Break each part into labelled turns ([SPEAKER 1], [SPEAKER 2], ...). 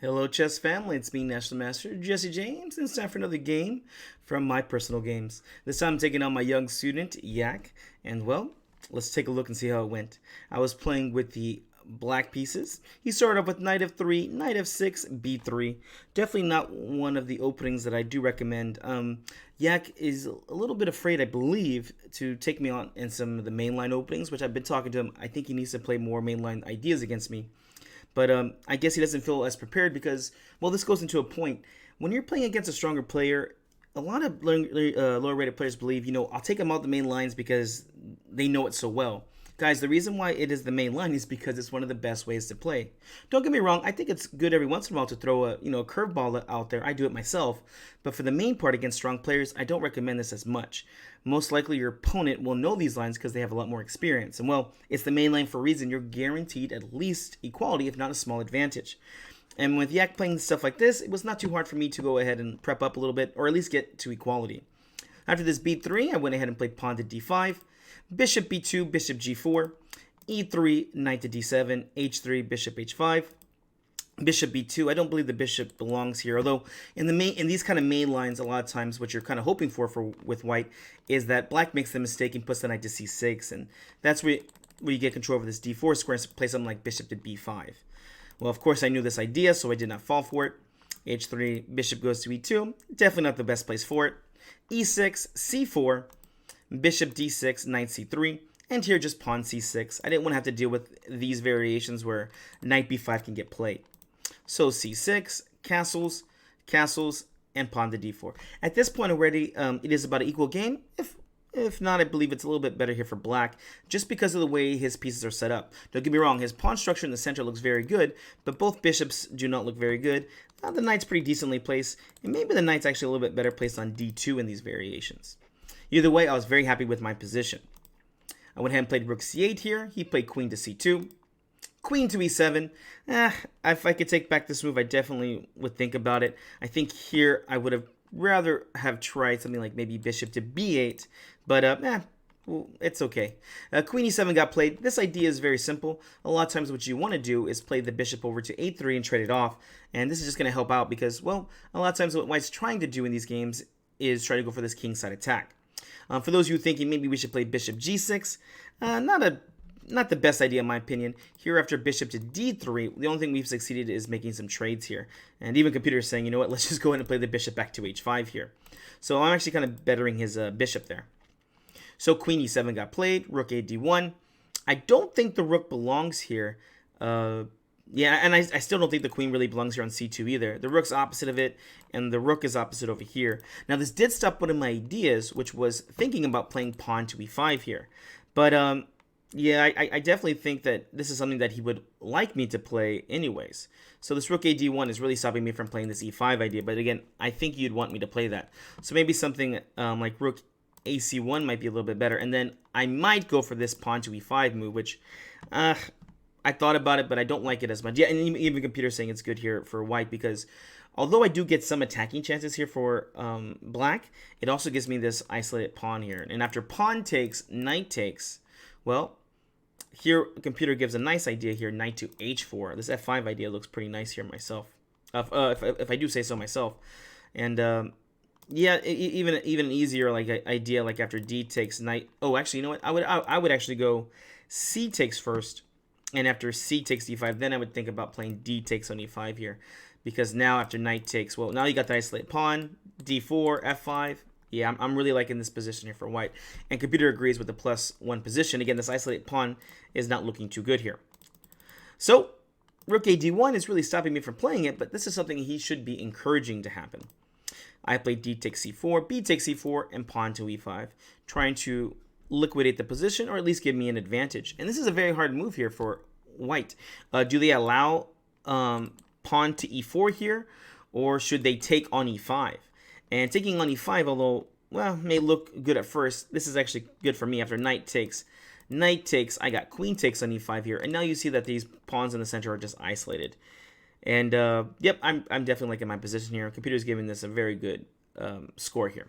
[SPEAKER 1] Hello, chess family. It's me, National Master Jesse James, and it's time for another game from my personal games. This time I'm taking on my young student, Yak, and well, let's take a look and see how it went. I was playing with the black pieces. He started off with knight of 3, knight of 6, b3. Definitely not one of the openings that I do recommend. Yak is a little bit afraid, I believe, to take me on in some of the mainline openings, which I've been talking to him. I think he needs to play more mainline ideas against me. But I guess he doesn't feel as prepared because, well, this goes into a point. When you're playing against a stronger player, a lot of lower rated players believe, I'll take them out the main lines because they know it so well. Guys, the reason why it is the main line is because it's one of the best ways to play. Don't get me wrong, I think it's good every once in a while to throw a curveball out there. I do it myself, but for the main part against strong players, I don't recommend this as much. Most likely your opponent will know these lines because they have a lot more experience. And well, it's the main line for a reason. You're guaranteed at least equality, if not a small advantage. And with Yak playing stuff like this, it was not too hard for me to go ahead and prep up a little bit, or at least get to equality. After this b3, I went ahead and played pawn to d5, bishop b2, bishop g4, e3, knight to d7, h3, bishop h5, bishop b2. I don't believe the bishop belongs here, although in these kind of main lines, a lot of times what you're kind of hoping for with white is that black makes the mistake and puts the knight to c6, and that's where you get control over this d4 square and play something like bishop to b5. Well, of course, I knew this idea, so I did not fall for it. h3, bishop goes to e2. Definitely not the best place for it. e6, c4, bishop d6, knight c3, and here just pawn c6. I didn't want to have to deal with these variations where knight b5 can get played. So c6, castles, castles, and pawn to d4. At this point already, it is about an equal game. If not, I believe it's a little bit better here for black, just because of the way his pieces are set up. Don't get me wrong, his pawn structure in the center looks very good, but both bishops do not look very good. The knight's pretty decently placed, and maybe the knight's actually a little bit better placed on d2 in these variations. Either way, I was very happy with my position. I went ahead and played rook c8 here. He played queen to c2. Queen to e7. If I could take back this move, I definitely would think about it. I think here I would have rather have tried something like maybe bishop to b8, but well, it's okay. Queen e7 got played. This idea is very simple. A lot of times what you want to do is play the bishop over to a3 and trade it off, and this is just going to help out because, well, a lot of times what white's trying to do in these games is try to go for this kingside attack. For those of you thinking maybe we should play bishop g6, not the best idea in my opinion. Here after bishop to d3, the only thing we've succeeded is making some trades here. And even computer is saying, you know what, let's just go ahead and play the bishop back to h5 here. So I'm actually kind of bettering his bishop there. So queen e7 got played, rook a d1. I don't think the rook belongs here. Yeah, and I still don't think the queen really belongs here on c2 either. The rook's opposite of it, and the rook is opposite over here. Now, this did stop one of my ideas, which was thinking about playing pawn to e5 here. But, yeah, I definitely think that this is something that he would like me to play anyways. So this rook a d1 is really stopping me from playing this e5 idea. But again, I think you'd want me to play that. So maybe something like rook ac1 might be a little bit better. And then I might go for this pawn to e5 move, which... I thought about it, but I don't like it as much. Yeah, and even computer saying it's good here for white because although I do get some attacking chances here for black, it also gives me this isolated pawn here. And after pawn takes, knight takes, well, here computer gives a nice idea here, knight to h4. This f5 idea looks pretty nice here myself, if I do say so myself. And yeah, even an easier like idea like after d takes knight. Oh, actually, you know what? I would actually go c takes first. And after c takes d5, then I would think about playing d takes on e5 here. Because now after knight takes, well, now you got the isolated pawn, d4, f5. Yeah, I'm really liking this position here for white. And computer agrees with the +1 position. Again, this isolated pawn is not looking too good here. So, rook a d1 is really stopping me from playing it, but this is something he should be encouraging to happen. I played d takes c4, b takes c4, and pawn to e5, trying to liquidate the position or at least give me an advantage. And this is a very hard move here for white. Do they allow pawn to e4 here, or should they take on e5? And taking on e5, although, well, may look good at first, this is actually good for me after knight takes. Knight takes, I got queen takes on e5 here, and now you see that these pawns in the center are just isolated. And, yep, I'm definitely liking my position here. Computer's giving this a very good score here.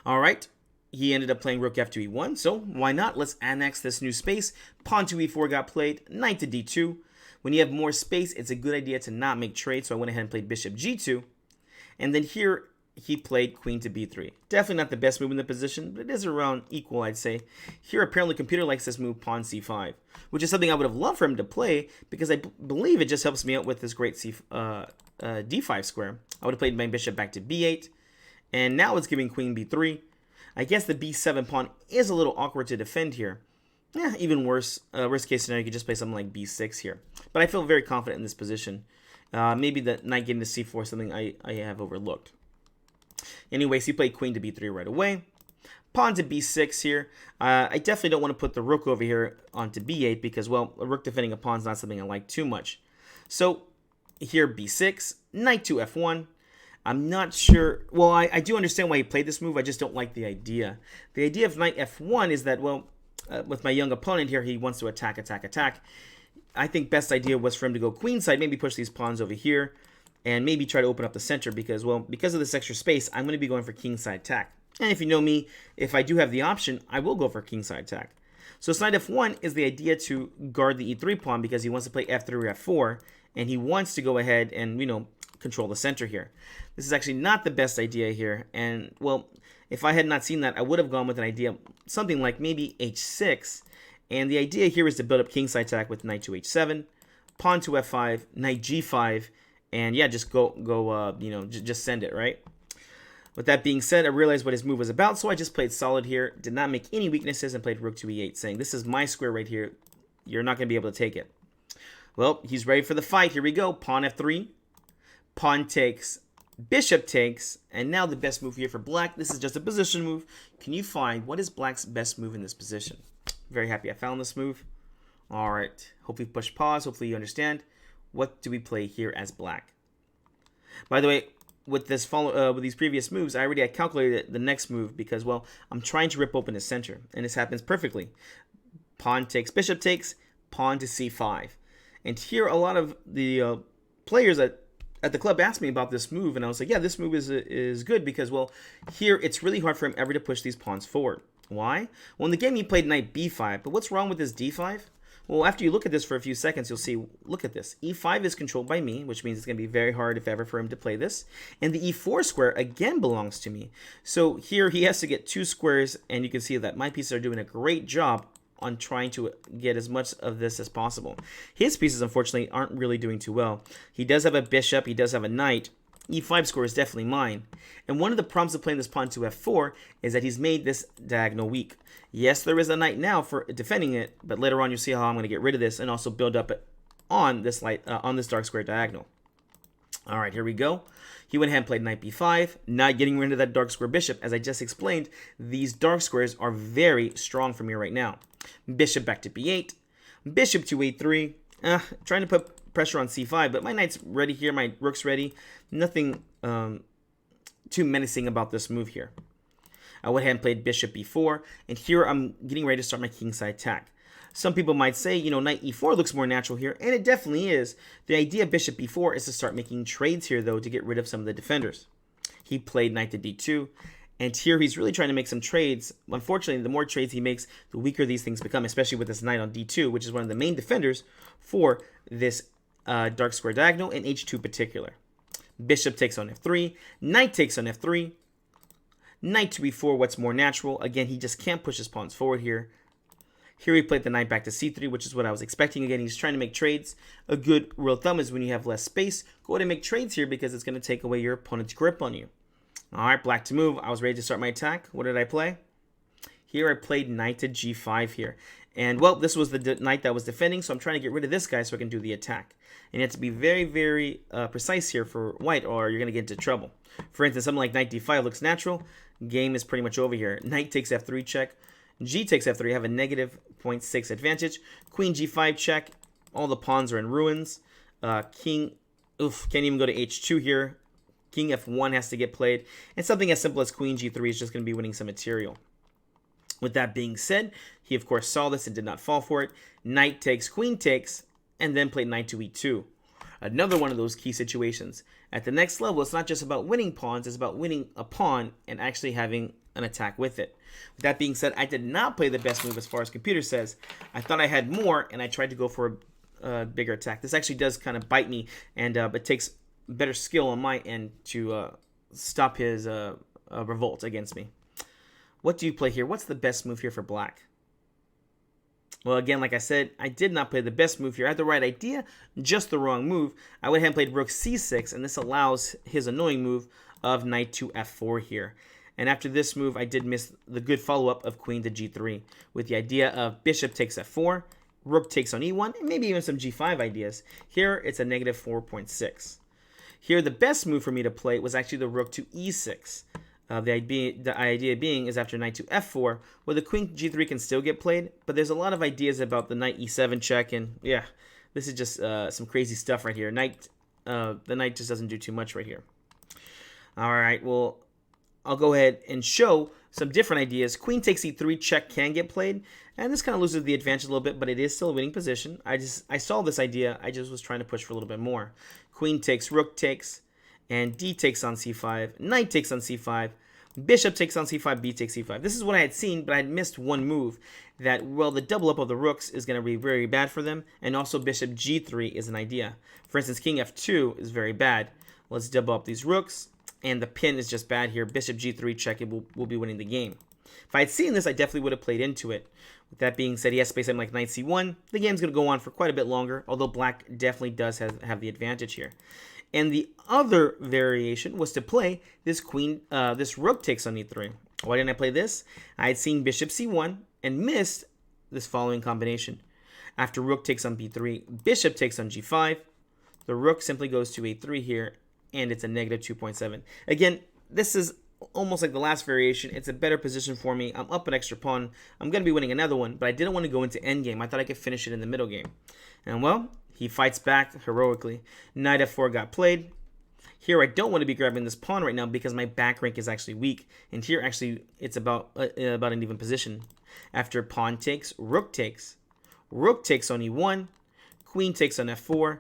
[SPEAKER 1] All right. He ended up playing rook f to e1, so why not? Let's annex this new space. Pawn to e4 got played, knight to d2. When you have more space, it's a good idea to not make trades, so I went ahead and played bishop g2. And then here, he played queen to b3. Definitely not the best move in the position, but it is around equal, I'd say. Here, apparently, computer likes this move, pawn c5, which is something I would have loved for him to play, because I believe it just helps me out with this great d5 square. I would have played my bishop back to b8, and now it's giving queen b3. I guess the b7 pawn is a little awkward to defend here. Yeah, even worse. Worst case scenario, you could just play something like b6 here. But I feel very confident in this position. Maybe the knight getting to c4 is something I have overlooked. Anyways, he played queen to b3 right away. Pawn to b6 here. I definitely don't want to put the rook over here onto b8 because, well, a rook defending a pawn is not something I like too much. So here b6, knight to f1. I'm not sure. Well, I do understand why he played this move. I just don't like the idea. The idea of knight f1 is that, well, with my young opponent here, he wants to attack, attack, attack. I think best idea was for him to go queenside, maybe push these pawns over here, and maybe try to open up the center because, well, because of this extra space, I'm going to be going for kingside attack. And if you know me, if I do have the option, I will go for kingside attack. So knight f1 is the idea to guard the e3 pawn because he wants to play f3 or f4, and he wants to go ahead and, you know, control the center here. This is actually not the best idea here, and, well, if I had not seen that, I would have gone with an idea, something like maybe h6. And the idea here is to build up kingside attack with knight to h7, pawn to f5, knight g5, and yeah, just just send it, right? With that being said, I realized what his move was about, so I just played solid here, did not make any weaknesses, and played rook to e8, saying, this is my square right here. You're not going to be able to take it. Well, he's ready for the fight. Here we go. Pawn f3, pawn takes, bishop takes, and now the best move here for black. This is just a position move. Can you find what is black's best move in this position? Very happy I found this move. All right. Hopefully push pause. Hopefully you understand. What do we play here as black? By the way, with this with these previous moves, I already had calculated the next move because, well, I'm trying to rip open the center, and this happens perfectly. Pawn takes, bishop takes, pawn to c5. And here a lot of the players at the club asked me about this move, and I was like, yeah, this move is good because, well, here it's really hard for him ever to push these pawns forward. Why? Well, in the game he played knight b5, but what's wrong with this d5? Well, after you look at this for a few seconds, you'll see, look at this. e5 is controlled by me, which means it's going to be very hard, if ever, for him to play this. And the e4 square, again, belongs to me. So here he has to get two squares, and you can see that my pieces are doing a great job on trying to get as much of this as possible. His pieces, unfortunately, aren't really doing too well. He does have a bishop, he does have a knight. e5 square is definitely mine. And one of the problems of playing this pawn to f4 is that he's made this diagonal weak. Yes, there is a knight now for defending it, but later on you'll see how I'm going to get rid of this and also build up on this dark square diagonal. All right, here we go. He went ahead and played knight b5, not getting rid of that dark square bishop. As I just explained, these dark squares are very strong for me right now. Bishop back to b8, bishop to a3, trying to put pressure on c5, but my knight's ready here, my rook's ready. Nothing too menacing about this move here. I went ahead and played bishop b4, and here I'm getting ready to start my kingside attack. Some people might say, you know, knight e4 looks more natural here, and it definitely is. The idea of bishop b4 is to start making trades here, though, to get rid of some of the defenders. He played knight to d2, and here he's really trying to make some trades. Unfortunately, the more trades he makes, the weaker these things become, especially with this knight on d2, which is one of the main defenders for this dark square diagonal, and h2 particular. Bishop takes on f3, knight takes on f3, knight to e4, what's more natural. Again, he just can't push his pawns forward here. Here he played the knight back to c3, which is what I was expecting. Again, he's trying to make trades. A good rule of thumb is when you have less space, go ahead and make trades here because it's going to take away your opponent's grip on you. All right, black to move. I was ready to start my attack. What did I play? Here I played knight to g5 here. And, well, this was the knight that was defending, so I'm trying to get rid of this guy so I can do the attack. And you have to be very, very precise here for white, or you're going to get into trouble. For instance, something like knight d5 looks natural. Game is pretty much over here. Knight takes f3 check. G takes f3. I have a negative 0.6 advantage. Queen g5 check. All the pawns are in ruins. King, can't even go to h2 here. King f1 has to get played. And something as simple as queen g3 is just going to be winning some material. With that being said, he of course saw this and did not fall for it. Knight takes, queen takes, and then played knight to e2. Another one of those key situations. At the next level, it's not just about winning pawns, it's about winning a pawn and actually having an attack with it. With that being said, I did not play the best move as far as computer says. I thought I had more, and I tried to go for bigger attack. This actually does kind of bite me, and it takes better skill on my end to stop his revolt against me. What do you play here? What's the best move here for black? Well, again, like I said, I did not play the best move here. I had the right idea, just the wrong move. I went ahead and played rook c6, and this allows his annoying move of knight to f4 here. And after this move, I did miss the good follow-up of queen to g3 with the idea of bishop takes f4, rook takes on e1, and maybe even some g5 ideas. Here, it's a negative 4.6. Here, the best move for me to play was actually the rook to e6. The idea being is after knight to f4, where the queen g3 can still get played, but there's a lot of ideas about the knight e7 check, and yeah, this is just some crazy stuff right here. The knight just doesn't do too much right here. All right, well, I'll go ahead and show some different ideas. Queen takes e3 check can get played, and this kind of loses the advantage a little bit, but it is still a winning position. I saw this idea. I just was trying to push for a little bit more. Queen takes, rook takes, and d takes on c5, knight takes on c5, bishop takes on c5, b takes c5. This is what I had seen, but I had missed one move that, well, the double up of the rooks is going to be very bad for them, and also bishop g3 is an idea. For instance, king f2 is very bad. Let's double up these rooks, and the pin is just bad here. Bishop g3 check, it will be winning the game. If I had seen this, I definitely would have played into it. With that being said, he has space like knight c1. The game's going to go on for quite a bit longer, although black definitely does have the advantage here. And the other variation was to play this this rook takes on e3. Why didn't I play this? I had seen bishop c1 and missed this following combination. After rook takes on b3, bishop takes on g5. The rook simply goes to a3 here, and it's a negative 2.7. Again, this is almost like the last variation. It's a better position for me. I'm up an extra pawn. I'm going to be winning another one, but I didn't want to go into endgame. I thought I could finish it in the middle game. And well, he fights back heroically. Knight f4 got played. Here I don't want to be grabbing this pawn right now because my back rank is actually weak. And here actually it's about an even position. After pawn takes, rook takes on e1, queen takes on f4,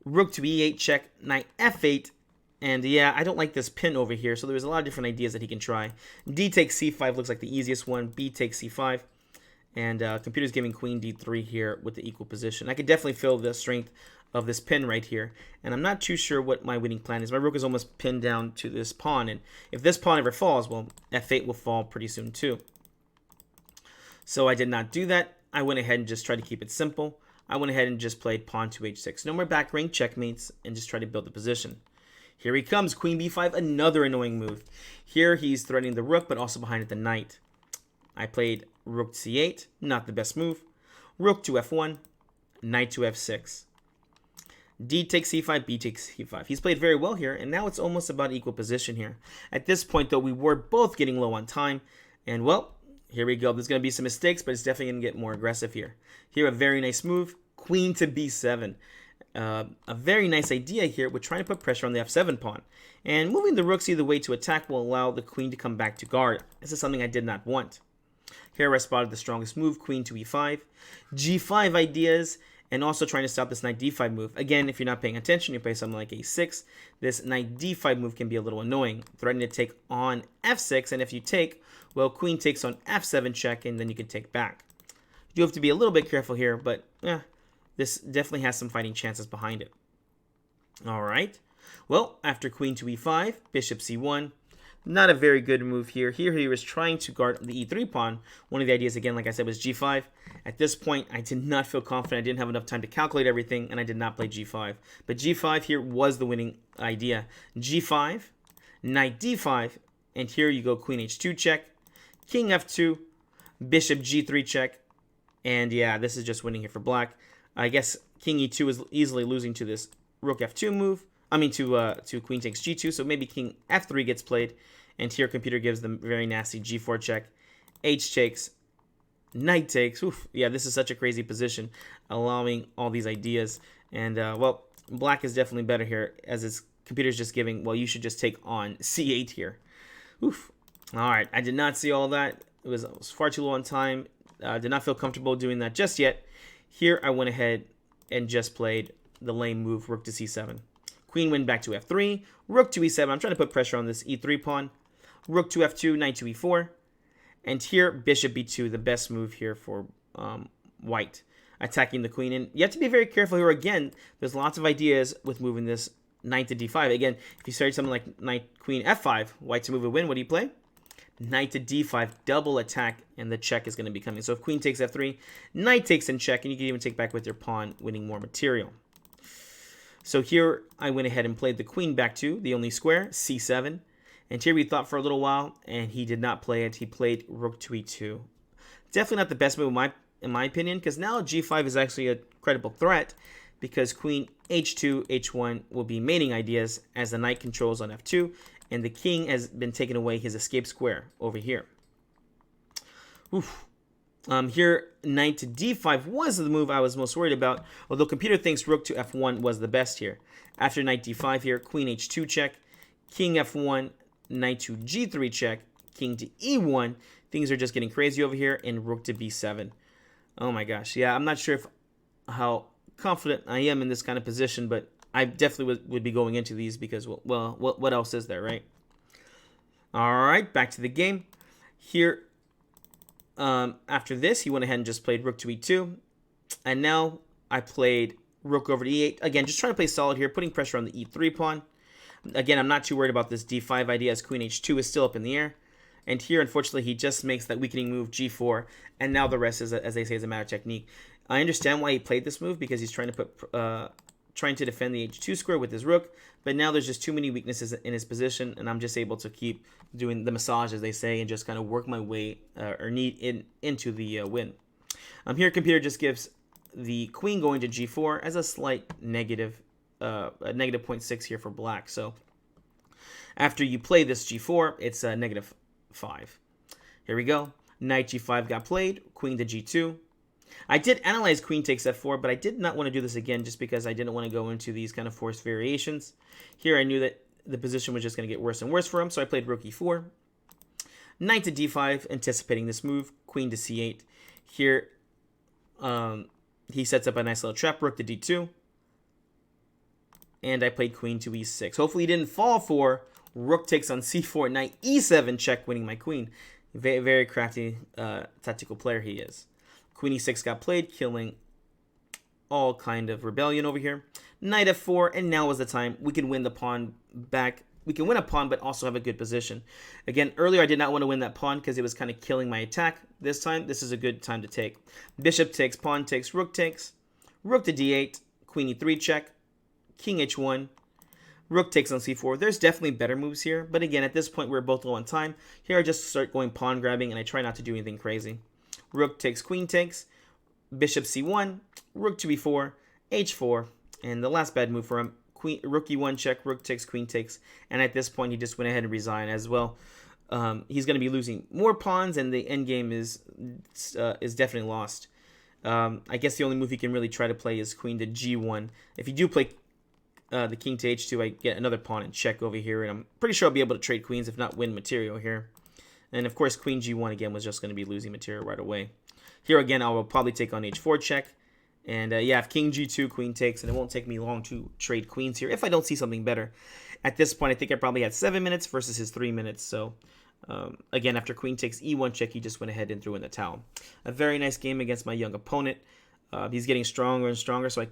[SPEAKER 1] rook to e8 check, knight f8. And yeah, I don't like this pin over here, so there's a lot of different ideas that he can try. D takes c5 looks like the easiest one. B takes c5. And computer's giving queen d3 here with the equal position. I could definitely feel the strength of this pin right here. And I'm not too sure what my winning plan is. My rook is almost pinned down to this pawn. And if this pawn ever falls, well, f8 will fall pretty soon too. So I did not do that. I went ahead and just tried to keep it simple. I went ahead and just played pawn to h6. No more back rank checkmates, and just try to build the position. Here he comes, queen b5, another annoying move. Here he's threatening the rook, but also behind it the knight. I played rook to c8, not the best move. Rook to f1, knight to f6. D takes c5, b takes c5. He's played very well here, and now it's almost about equal position here. At this point, though, we were both getting low on time, and well, here we go. There's going to be some mistakes, but it's definitely going to get more aggressive here. Here, a very nice move, queen to b7. A very nice idea here. We're trying to put pressure on the f7 pawn. And moving the rooks either way to attack will allow the queen to come back to guard. This is something I did not want. Here I spotted the strongest move, queen to e5. g5 ideas, and also trying to stop this knight d5 move. Again, if you're not paying attention, you play something like a6. This knight d5 move can be a little annoying, threatening to take on f6. And if you take, well, queen takes on f7 check, and then you can take back. You do have to be a little bit careful here, but this definitely has some fighting chances behind it. All right. Well, after queen to e5, bishop c1. Not a very good move here. Here he was trying to guard the e3 pawn. One of the ideas, again, like I said, was g5. At this point, I did not feel confident. I didn't have enough time to calculate everything, and I did not play g5. But g5 here was the winning idea. g5, knight d5, and here you go queen h2 check, king f2, bishop g3 check, and yeah, this is just winning here for black. I guess king e2 is easily losing to this rook f2 move. I mean to queen takes g2, so maybe king f3 gets played, and here computer gives them very nasty g4 check, h takes, knight takes. Oof, yeah, this is such a crazy position, allowing all these ideas. And well, black is definitely better here, as his computer's just giving, well, you should just take on c8 here. Oof. All right, I did not see all that. It was far too low on time. Did not feel comfortable doing that just yet. Here I went ahead and just played the lame move, rook to c7. Queen went back to f3, rook to e7. I'm trying to put pressure on this e3 pawn. Rook to f2, knight to e4. And here, bishop b2, the best move here for white. attacking the queen. And you have to be very careful here. Again, there's lots of ideas with moving this knight to d5. Again, if you started something like knight, queen, f5, white to move a win, what do you play? Knight to d5, double attack, and the check is going to be coming. So if queen takes f3, knight takes in check, and you can even take back with your pawn, winning more material. So here I went ahead and played the queen back to the only square, c7. And here we thought for a little while, and he did not play it. He played rook to e2. Definitely not the best move in my opinion, because now g5 is actually a credible threat, because queen h2, h1 will be mating ideas as the knight controls on f2, and the king has been taken away his escape square over here. Oof. Here, knight to d5 was the move I was most worried about, although computer thinks rook to f1 was the best here. After knight d5 here, queen h2 check, king f1, knight to g3 check, king to e1. Things are just getting crazy over here, and rook to b7. Oh my gosh, yeah, I'm not sure how confident I am in this kind of position, but I definitely would be going into these because, well, what else is there, right? All right, back to the game. Here, after this, he went ahead and just played rook to e2. And now I played rook over to e8. Again, just trying to play solid here, putting pressure on the e3 pawn. Again, I'm not too worried about this d5 idea as queen h2 is still up in the air. And here, unfortunately, he just makes that weakening move g4. And now the rest is, as they say, is a matter of technique. I understand why he played this move because he's trying to trying to defend the h2 square with his rook, but now there's just too many weaknesses in his position, and I'm just able to keep doing the massage, as they say, and just kind of work my way into the win. Here, computer just gives the queen going to g4 as a slight negative, negative 0.6 here for black. So after you play this g4, it's a negative 5. Here we go. Knight g5 got played, queen to g2. I did analyze queen takes f4, but I did not want to do this again just because I didn't want to go into these kind of forced variations. Here I knew that the position was just going to get worse and worse for him, so I played rook e4. Knight to d5, anticipating this move, queen to c8. Here he sets up a nice little trap, rook to d2. And I played queen to e6. Hopefully he didn't fall for rook takes on c4, knight e7, check, winning my queen. Very, very crafty tactical player he is. Queen e6 got played, killing all kind of rebellion over here. Knight f4, and now is the time we can win the pawn back. We can win a pawn, but also have a good position. Again, earlier I did not want to win that pawn because it was kind of killing my attack. This time, this is a good time to take. Bishop takes, pawn takes, rook to d8, queen e3 check, king h1, rook takes on c4. There's definitely better moves here, but again, at this point, we're both low on time. Here, I just start going pawn grabbing, and I try not to do anything crazy. Rook takes, queen takes, bishop c1, rook to e4, h4, and the last bad move for him, rook e1 check, rook takes, queen takes, and at this point he just went ahead and resigned as well. He's going to be losing more pawns, and the endgame is definitely lost. I guess the only move he can really try to play is queen to g1. If you do play the king to h2, I get another pawn and check over here, and I'm pretty sure I'll be able to trade queens, if not win material here. And of course, queen g1 again was just going to be losing material right away. Here again, I will probably take on h4 check. And yeah, if king g2, queen takes, and it won't take me long to trade queens here if I don't see something better. At this point, I think I probably had 7 minutes versus his 3 minutes. So again, after queen takes e1 check, he just went ahead and threw in the towel. A very nice game against my young opponent. He's getting stronger and stronger, so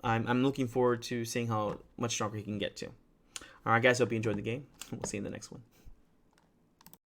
[SPEAKER 1] I'm looking forward to seeing how much stronger he can get to. All right, guys, hope you enjoyed the game. We'll see you in the next one.